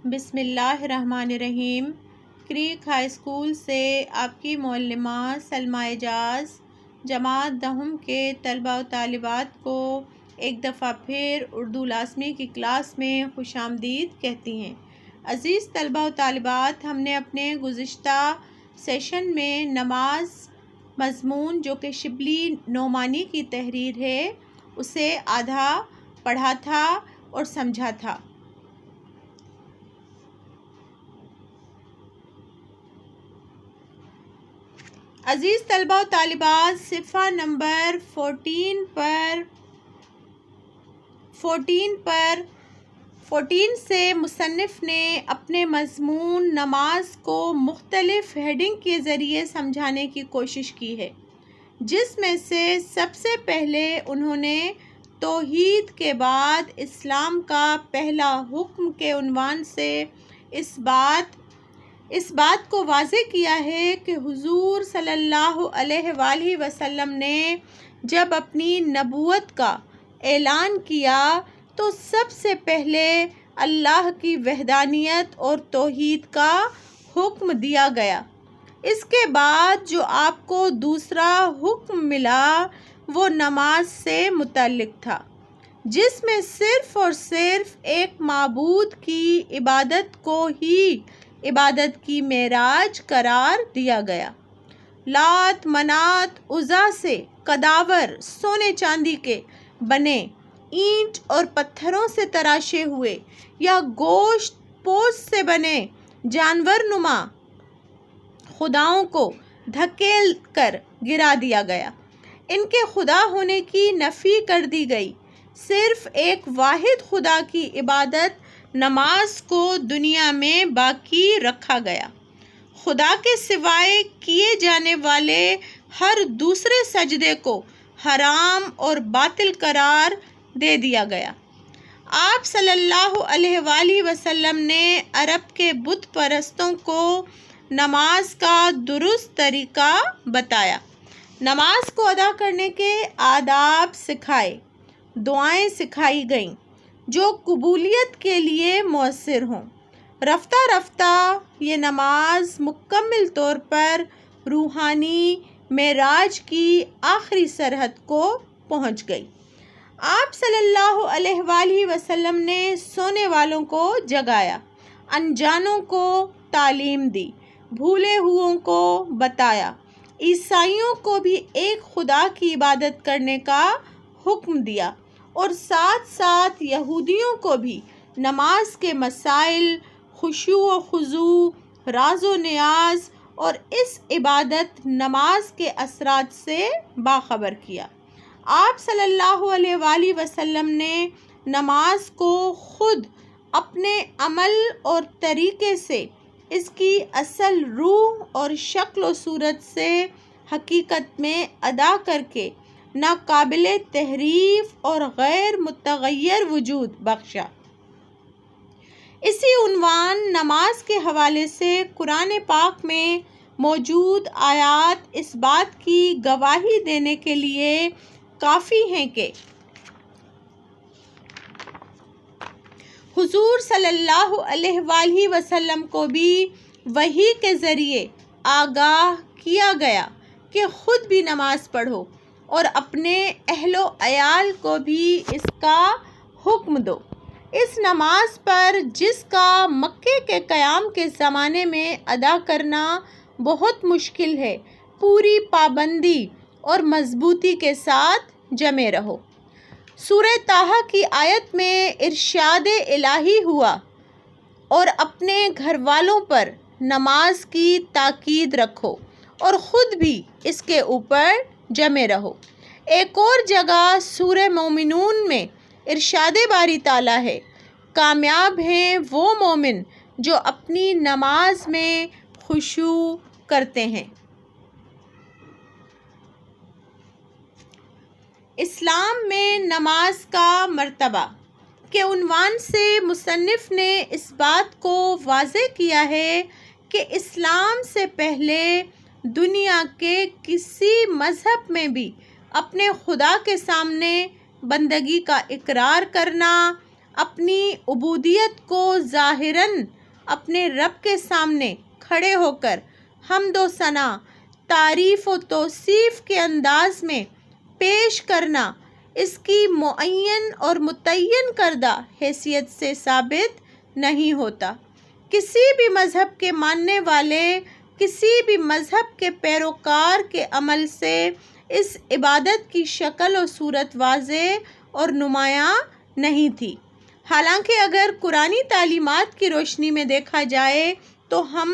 بسم اللہ الرحمن الرحیم۔ کریک ہائی اسکول سے آپ کی معلمہ سلمیٰ اعجاز جماعت دہم کے طلباء و طالبات کو ایک دفعہ پھر اردو لازمی کی کلاس میں خوش آمدید کہتی ہیں۔ عزیز طلباء و طالبات، ہم نے اپنے گزشتہ سیشن میں نماز مضمون جو کہ شبلی نعمانی کی تحریر ہے اسے آدھا پڑھا تھا اور سمجھا تھا۔ عزیز طلباء و طالبات، صفحہ نمبر 14 سے مصنف نے اپنے مضمون نماز کو مختلف ہیڈنگ کے ذریعے سمجھانے کی کوشش کی ہے، جس میں سے سب سے پہلے انہوں نے توحید کے بعد اسلام کا پہلا حکم کے عنوان سے اس بات کو واضح کیا ہے کہ حضور صلی اللہ علیہ وآلہ وسلم نے جب اپنی نبوت کا اعلان کیا تو سب سے پہلے اللہ کی وحدانیت اور توحید کا حکم دیا گیا۔ اس کے بعد جو آپ کو دوسرا حکم ملا وہ نماز سے متعلق تھا، جس میں صرف اور صرف ایک معبود کی عبادت کو ہی عبادت کی معراج قرار دیا گیا۔ لات، منات، عزا سے کداور سونے چاندی کے بنے، اینٹ اور پتھروں سے تراشے ہوئے یا گوشت پوست سے بنے جانور نما خداؤں کو دھکیل کر گرا دیا گیا۔ ان کے خدا ہونے کی نفی کر دی گئی۔ صرف ایک واحد خدا کی عبادت نماز کو دنیا میں باقی رکھا گیا۔ خدا کے سوائے کیے جانے والے ہر دوسرے سجدے کو حرام اور باطل قرار دے دیا گیا۔ آپ صلی اللہ علیہ وآلہ وسلم نے عرب کے بت پرستوں کو نماز کا درست طریقہ بتایا، نماز کو ادا کرنے کے آداب سکھائے، دعائیں سکھائی گئیں جو قبولیت کے لیے مؤثر ہوں۔ رفتہ رفتہ یہ نماز مکمل طور پر روحانی معراج کی آخری سرحد کو پہنچ گئی۔ آپ صلی اللہ علیہ وآلہ وسلم نے سونے والوں کو جگایا، انجانوں کو تعلیم دی، بھولے ہوئوں کو بتایا، عیسائیوں کو بھی ایک خدا کی عبادت کرنے کا حکم دیا اور ساتھ ساتھ یہودیوں کو بھی نماز کے مسائل، خشوع و خضوع، راز و نیاز اور اس عبادت نماز کے اثرات سے باخبر کیا۔ آپ صلی اللہ علیہ وآلہ وسلم نے نماز کو خود اپنے عمل اور طریقے سے اس کی اصل روح اور شکل و صورت سے حقیقت میں ادا کر کے ناقابل تحریف اور غیر متغیر وجود بخشا۔ اسی عنوان نماز کے حوالے سے قرآن پاک میں موجود آیات اس بات کی گواہی دینے کے لیے کافی ہیں کہ حضور صلی اللہ علیہ وآلہ وسلم کو بھی وحی کے ذریعے آگاہ کیا گیا کہ خود بھی نماز پڑھو اور اپنے اہل و عیال کو بھی اس کا حکم دو۔ اس نماز پر جس کا مکے کے قیام کے زمانے میں ادا کرنا بہت مشکل ہے، پوری پابندی اور مضبوطی کے ساتھ جمے رہو۔ سورہ طٰہٰ کی آیت میں ارشاد الہی ہوا اور اپنے گھر والوں پر نماز کی تاکید رکھو اور خود بھی اس کے اوپر جمے رہو۔ ایک اور جگہ سورہ مومنون میں ارشاد باری تعالیٰ ہے، کامیاب ہیں وہ مومن جو اپنی نماز میں خشوع کرتے ہیں۔ اسلام میں نماز کا مرتبہ کے عنوان سے مصنف نے اس بات کو واضح کیا ہے کہ اسلام سے پہلے دنیا کے کسی مذہب میں بھی اپنے خدا کے سامنے بندگی کا اقرار کرنا، اپنی عبودیت کو ظاہراً اپنے رب کے سامنے کھڑے ہو کر حمد و ثنا، تعریف و توصیف کے انداز میں پیش کرنا اس کی معین اور متعین کردہ حیثیت سے ثابت نہیں ہوتا۔ کسی بھی مذہب کے ماننے والے، کسی بھی مذہب کے پیروکار کے عمل سے اس عبادت کی شکل و صورت واضح اور نمایاں نہیں تھی۔ حالانکہ اگر قرآنی تعلیمات کی روشنی میں دیکھا جائے تو ہم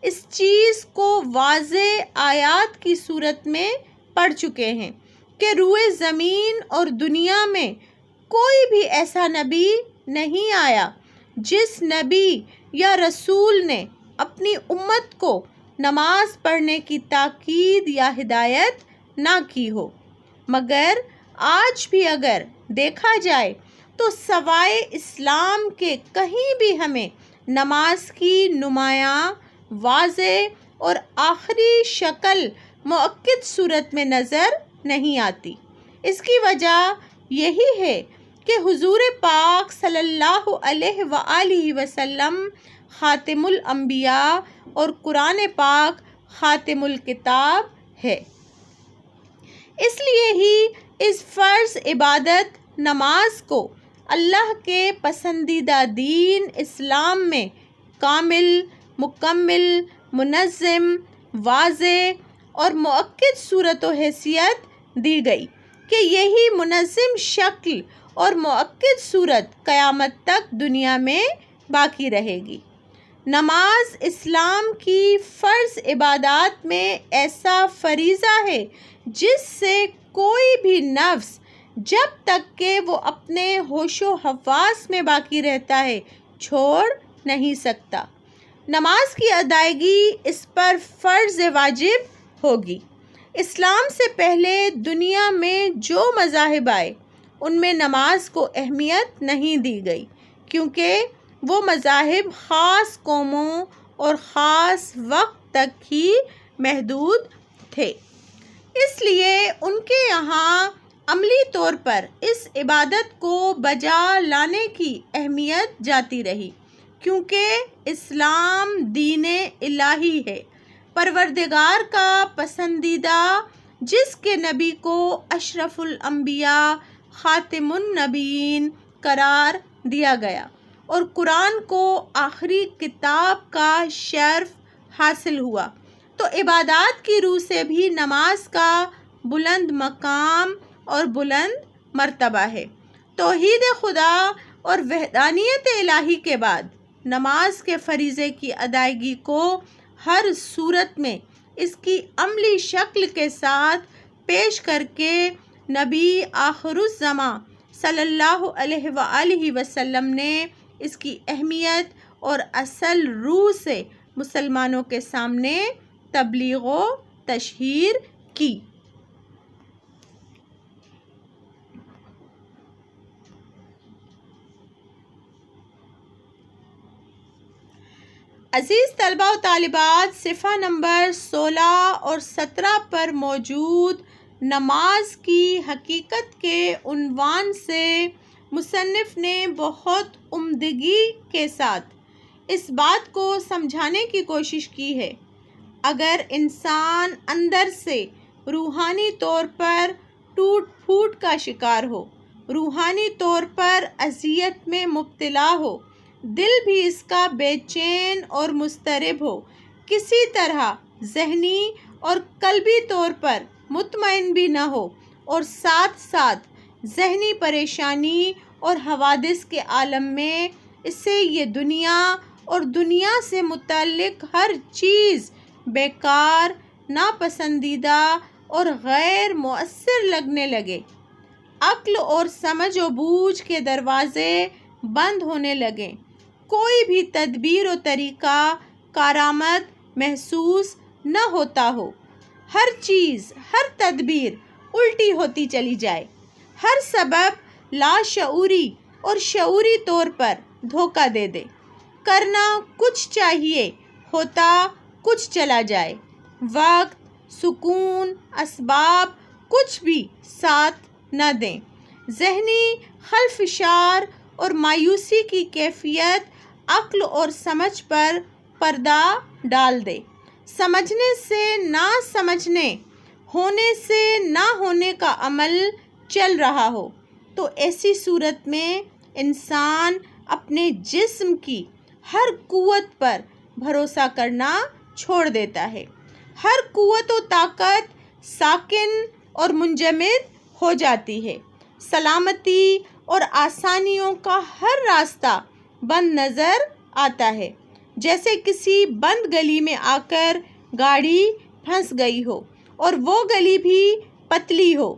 اس چیز کو واضح آیات کی صورت میں پڑھ چکے ہیں کہ روئے زمین اور دنیا میں کوئی بھی ایسا نبی نہیں آیا جس نبی یا رسول نے اپنی امت کو نماز پڑھنے کی تاکید یا ہدایت نہ کی ہو، مگر آج بھی اگر دیکھا جائے تو سوائے اسلام کے کہیں بھی ہمیں نماز کی نمایاں، واضح اور آخری شکل مؤکد صورت میں نظر نہیں آتی۔ اس کی وجہ یہی ہے کہ حضور پاک صلی اللہ علیہ وآلہ وسلم خاتم الانبیاء اور قرآن پاک خاتم الکتاب ہے۔ اس لیے ہی اس فرض عبادت نماز کو اللہ کے پسندیدہ دین اسلام میں کامل، مکمل، منظم، واضح اور مؤکد صورت و حیثیت دی گئی کہ یہی منظم شکل اور مؤکد صورت قیامت تک دنیا میں باقی رہے گی۔ نماز اسلام کی فرض عبادات میں ایسا فریضہ ہے جس سے کوئی بھی نفس جب تک کہ وہ اپنے ہوش و حواس میں باقی رہتا ہے چھوڑ نہیں سکتا۔ نماز کی ادائیگی اس پر فرض واجب ہوگی۔ اسلام سے پہلے دنیا میں جو مذاہب آئے ان میں نماز کو اہمیت نہیں دی گئی، کیونکہ وہ مذاہب خاص قوموں اور خاص وقت تک ہی محدود تھے۔ اس لیے ان کے یہاں عملی طور پر اس عبادت کو بجا لانے کی اہمیت جاتی رہی، کیونکہ اسلام دین الہی ہے، پروردگار کا پسندیدہ، جس کے نبی کو اشرف الانبیاء، خاتم النبیین قرار دیا گیا اور قرآن کو آخری کتاب کا شرف حاصل ہوا، تو عبادات کی روح سے بھی نماز کا بلند مقام اور بلند مرتبہ ہے۔ توحید خدا اور وحدانیت الہی کے بعد نماز کے فریضے کی ادائیگی کو ہر صورت میں اس کی عملی شکل کے ساتھ پیش کر کے نبی آخر الزماں صلی اللہ علیہ وآلہ وسلم نے اس کی اہمیت اور اصل روح سے مسلمانوں کے سامنے تبلیغ و تشہیر کی۔ عزیز طلباء و طالبات، صفحہ نمبر 16 اور 17 پر موجود نماز کی حقیقت کے عنوان سے مصنف نے بہت عمدگی کے ساتھ اس بات کو سمجھانے کی کوشش کی ہے۔ اگر انسان اندر سے روحانی طور پر ٹوٹ پھوٹ کا شکار ہو، روحانی طور پر اذیت میں مبتلا ہو، دل بھی اس کا بے چین اور مضطرب ہو، کسی طرح ذہنی اور قلبی طور پر مطمئن بھی نہ ہو، اور ساتھ ساتھ ذہنی پریشانی اور حوادث کے عالم میں اسے یہ دنیا اور دنیا سے متعلق ہر چیز بیکار، ناپسندیدہ اور غیر مؤثر لگنے لگے، عقل اور سمجھ و بوجھ کے دروازے بند ہونے لگیں، کوئی بھی تدبیر و طریقہ کارآمد محسوس نہ ہوتا ہو، ہر چیز، ہر تدبیر الٹی ہوتی چلی جائے، ہر سبب لاشعوری اور شعوری طور پر دھوکہ دے دے، کرنا کچھ چاہیے ہوتا کچھ چلا جائے، وقت، سکون، اسباب کچھ بھی ساتھ نہ دیں، ذہنی خلفشار اور مایوسی کی کیفیت عقل اور سمجھ پر پردہ ڈال دے، سمجھنے سے نہ سمجھنے، ہونے سے نہ ہونے کا عمل چل رہا ہو، تو ایسی صورت میں انسان اپنے جسم کی ہر قوت پر بھروسہ کرنا چھوڑ دیتا ہے، ہر قوت و طاقت ساکن اور منجمد ہو جاتی ہے، سلامتی اور آسانیوں کا ہر راستہ بند نظر آتا ہے، جیسے کسی بند گلی میں آ کر گاڑی پھنس گئی ہو اور وہ گلی بھی پتلی ہو،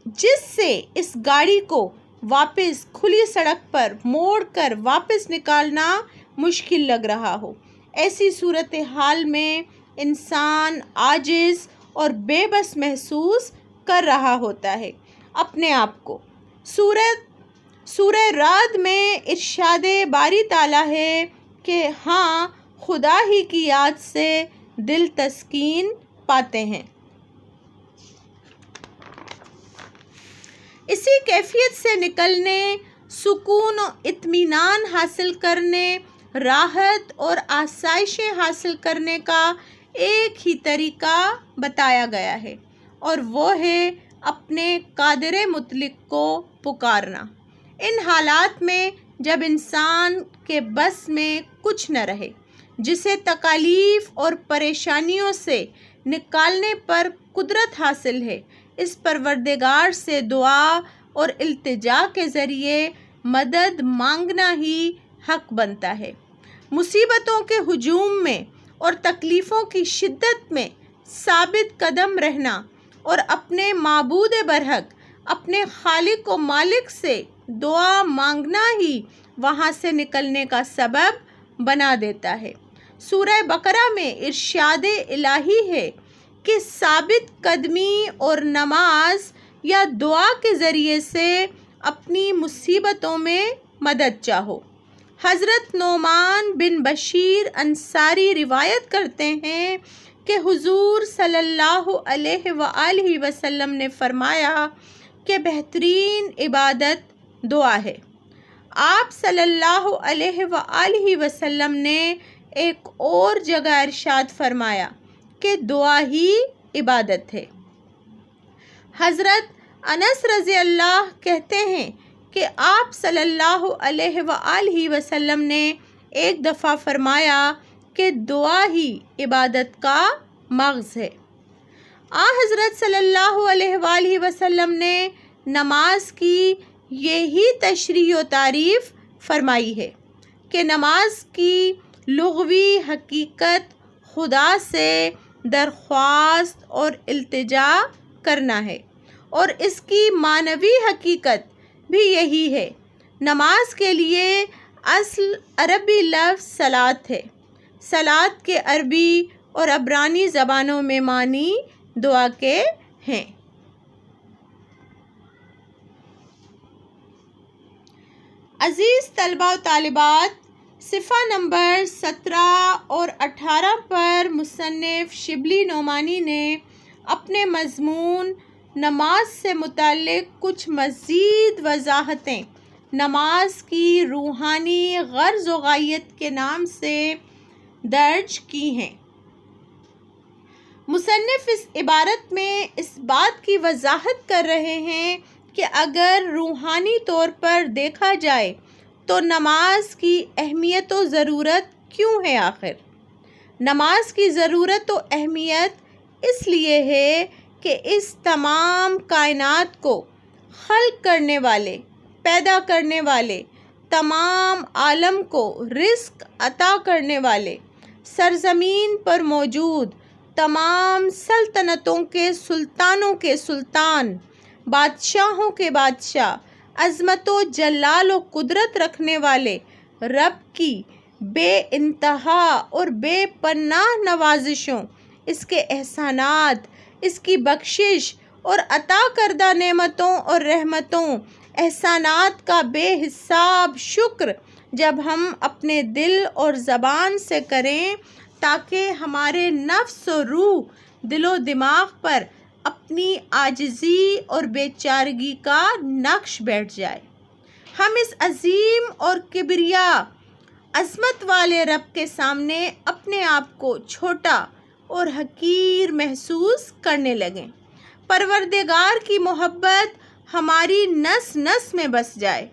جس سے اس گاڑی کو واپس کھلی سڑک پر موڑ کر واپس نکالنا مشکل لگ رہا ہو۔ ایسی صورتحال میں انسان عاجز اور بے بس محسوس کر رہا ہوتا ہے اپنے آپ کو۔ سورہ رعد میں ارشاد باری تعالیٰ ہے کہ ہاں، خدا ہی کی یاد سے دل تسکین پاتے ہیں۔ اسی کیفیت سے نکلنے، سکون و اطمینان حاصل کرنے، راحت اور آسائشیں حاصل کرنے کا ایک ہی طریقہ بتایا گیا ہے، اور وہ ہے اپنے قادر مطلق کو پکارنا۔ ان حالات میں جب انسان کے بس میں کچھ نہ رہے، جسے تکالیف اور پریشانیوں سے نکالنے پر قدرت حاصل ہے، اس پروردگار سے دعا اور التجا کے ذریعے مدد مانگنا ہی حق بنتا ہے۔ مصیبتوں کے ہجوم میں اور تکلیفوں کی شدت میں ثابت قدم رہنا اور اپنے معبود برحق، اپنے خالق و مالک سے دعا مانگنا ہی وہاں سے نکلنے کا سبب بنا دیتا ہے۔ سورہ بقرہ میں ارشاد الہی ہے کہ ثابت قدمی اور نماز یا دعا کے ذریعے سے اپنی مصیبتوں میں مدد چاہو۔ حضرت نعمان بن بشیر انصاری روایت کرتے ہیں کہ حضور صلی اللہ علیہ وآلہ وسلم نے فرمایا کہ بہترین عبادت دعا ہے۔ آپ صلی اللہ علیہ وآلہ وسلم نے ایک اور جگہ ارشاد فرمایا کہ دعا ہی عبادت ہے۔ حضرت انس رضی اللہ کہتے ہیں کہ آپ صلی اللہ علیہ وآلہ وسلم نے ایک دفعہ فرمایا کہ دعا ہی عبادت کا مغز ہے۔ حضرت صلی اللہ علیہ وآلہ وسلم نے نماز کی یہی تشریح و تعریف فرمائی ہے کہ نماز کی لغوی حقیقت خدا سے درخواست اور التجا کرنا ہے، اور اس کی معنوی حقیقت بھی یہی ہے۔ نماز کے لیے اصل عربی لفظ صلاۃ ہے۔ صلاۃ کے عربی اور عبرانی زبانوں میں معنی دعا کے ہیں۔ عزیز طلباء و طالبات، صفحہ نمبر 17 اور 18 پر مصنف شبلی نعمانی نے اپنے مضمون نماز سے متعلق کچھ مزید وضاحتیں نماز کی روحانی غرض و غایت کے نام سے درج کی ہیں۔ مصنف اس عبارت میں اس بات کی وضاحت کر رہے ہیں کہ اگر روحانی طور پر دیکھا جائے تو نماز کی اہمیت و ضرورت کیوں ہے آخر؟ نماز کی ضرورت و اہمیت اس لیے ہے کہ اس تمام کائنات کو خلق کرنے والے، پیدا کرنے والے، تمام عالم کو رزق عطا کرنے والے، سرزمین پر موجود تمام سلطنتوں کے سلطانوں کے سلطان، بادشاہوں کے بادشاہ، عظمت و جلال و قدرت رکھنے والے رب کی بے انتہا اور بے پناہ نوازشوں، اس کے احسانات، اس کی بخشش اور عطا کردہ نعمتوں اور رحمتوں، احسانات کا بے حساب شکر جب ہم اپنے دل اور زبان سے کریں، تاکہ ہمارے نفس و روح، دل و دماغ پر اپنی عاجزی اور بے چارگی کا نقش بیٹھ جائے۔ ہم اس عظیم اور کبریا عظمت والے رب کے سامنے اپنے آپ کو چھوٹا اور حقیر محسوس کرنے لگیں۔ پروردگار کی محبت ہماری نس نس میں بس جائے۔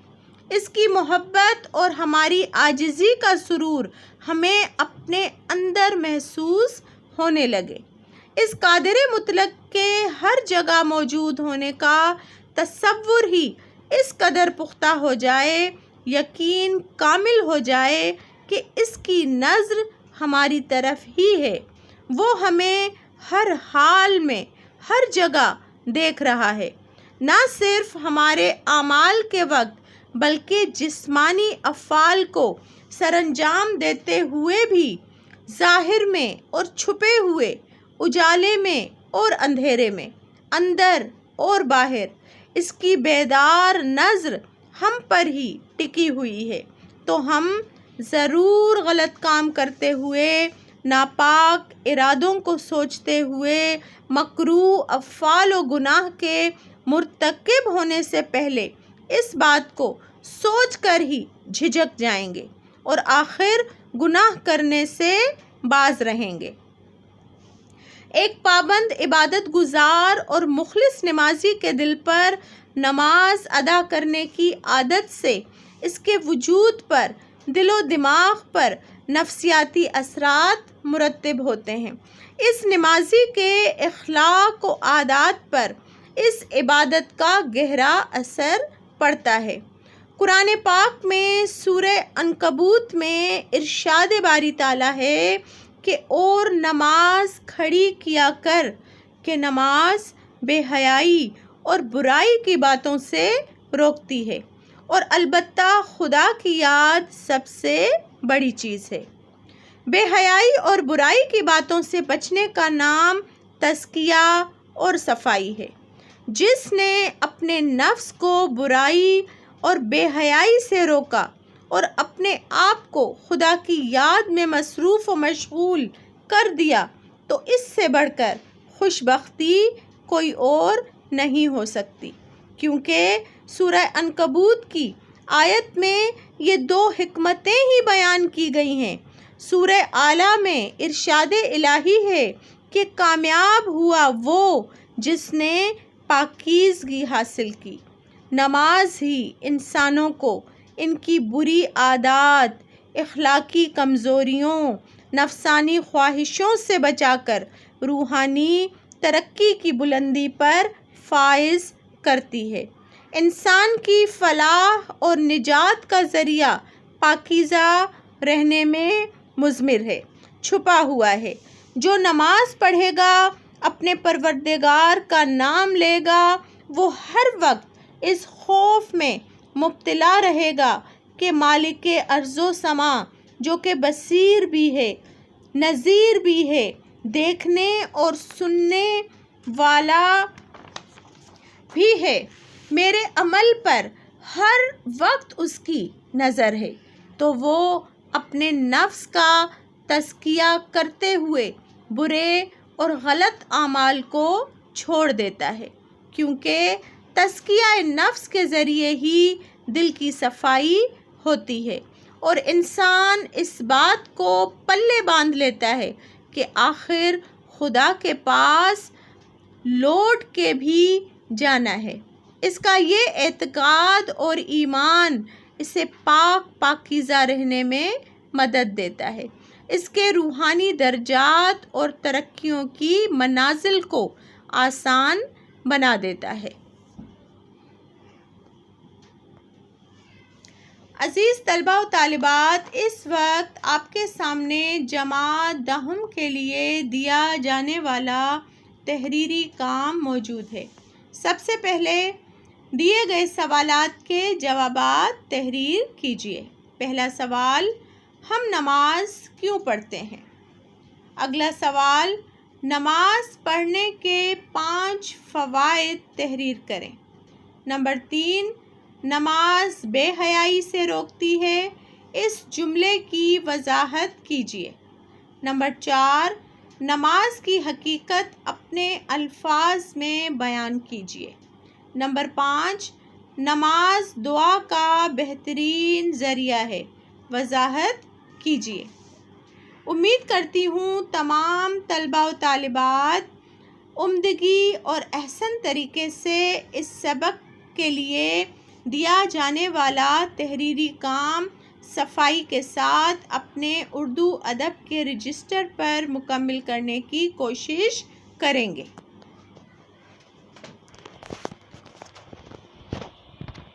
اس کی محبت اور ہماری عاجزی کا سرور ہمیں اپنے اندر محسوس ہونے لگے۔ اس قادر مطلق کے ہر جگہ موجود ہونے کا تصور ہی اس قدر پختہ ہو جائے، یقین کامل ہو جائے کہ اس کی نظر ہماری طرف ہی ہے، وہ ہمیں ہر حال میں ہر جگہ دیکھ رہا ہے، نہ صرف ہمارے اعمال کے وقت بلکہ جسمانی افعال کو سر انجام دیتے ہوئے بھی، ظاہر میں اور چھپے ہوئے، اجالے میں اور اندھیرے میں، اندر اور باہر، اس کی بیدار نظر ہم پر ہی ٹکی ہوئی ہے۔ تو ہم ضرور غلط کام کرتے ہوئے، ناپاک ارادوں کو سوچتے ہوئے، مکروہ افعال و گناہ کے مرتکب ہونے سے پہلے اس بات کو سوچ کر ہی جھجک جائیں گے اور آخر گناہ کرنے سے باز رہیں گے۔ ایک پابند عبادت گزار اور مخلص نمازی کے دل پر نماز ادا کرنے کی عادت سے اس کے وجود پر، دل و دماغ پر نفسیاتی اثرات مرتب ہوتے ہیں۔ اس نمازی کے اخلاق و عادات پر اس عبادت کا گہرا اثر پڑتا ہے۔ قرآن پاک میں سورہ عنکبوت میں ارشاد باری تعالیٰ ہے کہ اور نماز کھڑی کیا کر کہ نماز بے حیائی اور برائی کی باتوں سے روکتی ہے، اور البتہ خدا کی یاد سب سے بڑی چیز ہے۔ بے حیائی اور برائی کی باتوں سے بچنے کا نام تزکیہ اور صفائی ہے۔ جس نے اپنے نفس کو برائی اور بے حیائی سے روکا اور اپنے آپ کو خدا کی یاد میں مصروف و مشغول کر دیا، تو اس سے بڑھ کر خوش بختی کوئی اور نہیں ہو سکتی، کیونکہ سورہ عنکبوت کی آیت میں یہ دو حکمتیں ہی بیان کی گئی ہیں۔ سورہ اعلیٰ میں ارشاد الہی ہے کہ کامیاب ہوا وہ جس نے پاکیزگی حاصل کی۔ نماز ہی انسانوں کو ان کی بری عادات، اخلاقی کمزوریوں، نفسانی خواہشوں سے بچا کر روحانی ترقی کی بلندی پر فائز کرتی ہے۔ انسان کی فلاح اور نجات کا ذریعہ پاکیزہ رہنے میں مضمر ہے، چھپا ہوا ہے۔ جو نماز پڑھے گا، اپنے پروردگار کا نام لے گا، وہ ہر وقت اس خوف میں مبتلا رہے گا کہ مالک ارض و سما، جو کہ بصیر بھی ہے، نظیر بھی ہے، دیکھنے اور سننے والا بھی ہے، میرے عمل پر ہر وقت اس کی نظر ہے، تو وہ اپنے نفس کا تزکیہ کرتے ہوئے برے اور غلط اعمال کو چھوڑ دیتا ہے، کیونکہ تزکیہ نفس کے ذریعے ہی دل کی صفائی ہوتی ہے، اور انسان اس بات کو پلے باندھ لیتا ہے کہ آخر خدا کے پاس لوٹ کے بھی جانا ہے۔ اس کا یہ اعتقاد اور ایمان اسے پاکیزہ رہنے میں مدد دیتا ہے، اس کے روحانی درجات اور ترقیوں کی منازل کو آسان بنا دیتا ہے۔ عزیز طلباء و طالبات، اس وقت آپ کے سامنے جماعت دہم کے لیے دیا جانے والا تحریری کام موجود ہے۔ سب سے پہلے دیے گئے سوالات کے جوابات تحریر کیجیے۔ پہلا سوال، ہم نماز کیوں پڑھتے ہیں؟ اگلا سوال، نماز پڑھنے کے 5 فوائد تحریر کریں۔ نمبر 3، نماز بے حیائی سے روکتی ہے، اس جملے کی وضاحت کیجیے۔ نمبر 4، نماز کی حقیقت اپنے الفاظ میں بیان کیجیے۔ نمبر 5، نماز دعا کا بہترین ذریعہ ہے، وضاحت کیجیے۔ امید کرتی ہوں تمام طلباء و طالبات عمدگی اور احسن طریقے سے اس سبق کے لیے دیا جانے والا تحریری کام صفائی کے ساتھ اپنے اردو ادب کے رجسٹر پر مکمل کرنے کی کوشش کریں گے۔